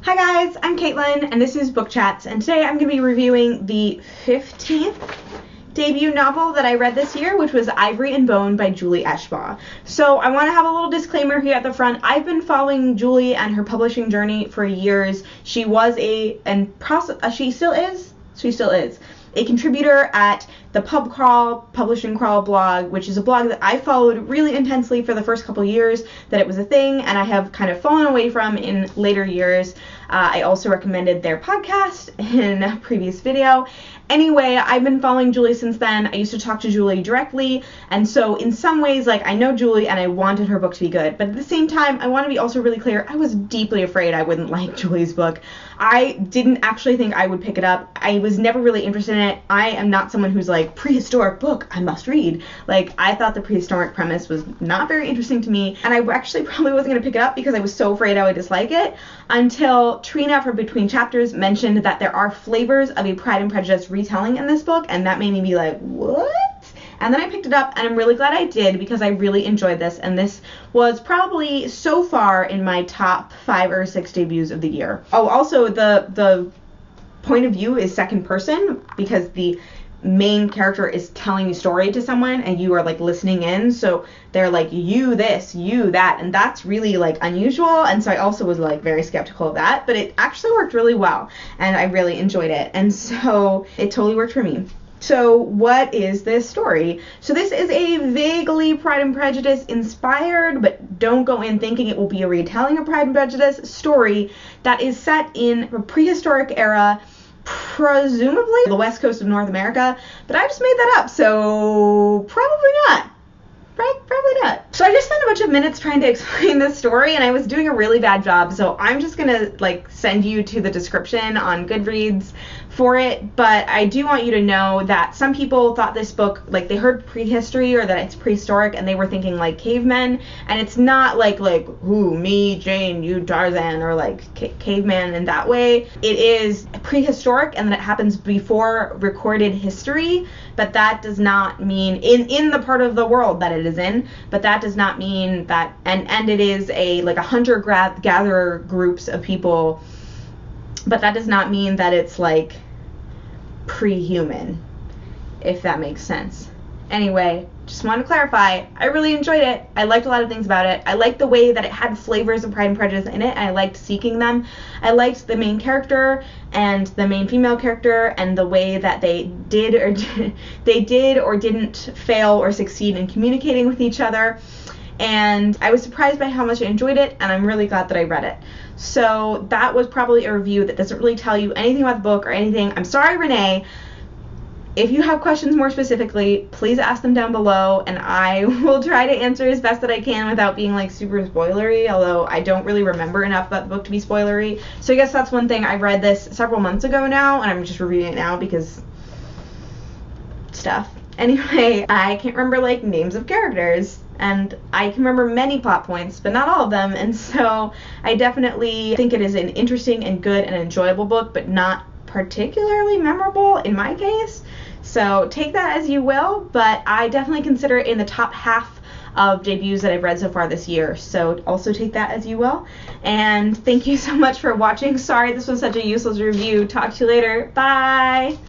Hi guys, I'm Caitlin and this is Book Chats, and today I'm going to be reviewing the 15th debut novel that I read this year, which was Ivory and Bone by Julie Eschbaugh. So I want to have a little disclaimer here at the front. I've been following Julie and her publishing journey for years. She was she still is a contributor at the Publishing Crawl blog, which is a blog that I followed really intensely for the first couple years that it was a thing, and I have kind of fallen away from in later years. I also recommended their podcast in a previous video. Anyway, I've been following Julie since then. I used to talk to Julie directly, and so in some ways, I know Julie and I wanted her book to be good, but at the same time, I want to be also really clear, I was deeply afraid I wouldn't like Julie's book. I didn't actually think I would pick it up. I was never really interested in it. I am not someone who's like, prehistoric book, I must read. I thought the prehistoric premise was not very interesting to me, and I actually probably wasn't going to pick it up because I was so afraid I would dislike it, until Trina from Between Chapters mentioned that there are flavors of a Pride and Prejudice retelling in this book, and that made me be like, what? And then I picked it up, and I'm really glad I did because I really enjoyed this, and this was probably so far in my top 5 or 6 debuts of the year. Oh, also the point of view is second person because the main character is telling a story to someone and you are listening in, so they're like, you this, you that, and that's really unusual, and so I also was very skeptical of that, but it actually worked really well and I really enjoyed it, and so it totally worked for me. So what is this story? So this is a vaguely Pride and Prejudice inspired, but don't go in thinking it will be a retelling of Pride and Prejudice story that is set in a prehistoric era, presumably the west coast of North America, but I just made that up, so probably not. Probably not. So I just spent a bunch of minutes trying to explain this story, and I was doing a really bad job, so I'm just gonna send you to the description on Goodreads for it, but I do want you to know that some people thought this book, they heard prehistory or that it's prehistoric, and they were thinking cavemen, and it's not who, me, Jane, you, Tarzan, or caveman in that way. It is prehistoric, and that it happens before recorded history, but that does not mean in the part of the world that it is in, but that does not mean that, and it is a hunter-gatherer groups of people, but that does not mean that it's pre-human, if that makes sense. Anyway, just want to clarify, I really enjoyed it. I liked a lot of things about it. I liked the way that it had flavors of Pride and Prejudice in it, and I liked seeking them. I liked the main character and the main female character and the way that they did or didn't fail or succeed in communicating with each other. And I was surprised by how much I enjoyed it, and I'm really glad that I read it. So that was probably a review that doesn't really tell you anything about the book or anything. I'm sorry, Renee. If you have questions more specifically, please ask them down below, and I will try to answer as best that I can without being super spoilery, although I don't really remember enough about the book to be spoilery. So I guess that's one thing. I read this several months ago now, and I'm just reviewing it now because stuff. Anyway, I can't remember names of characters, and I can remember many plot points, but not all of them, and so I definitely think it is an interesting and good and enjoyable book, but not particularly memorable in my case. So take that as you will, but I definitely consider it in the top half of debuts that I've read so far this year, so also take that as you will. And thank you so much for watching. Sorry this was such a useless review. Talk to you later. Bye!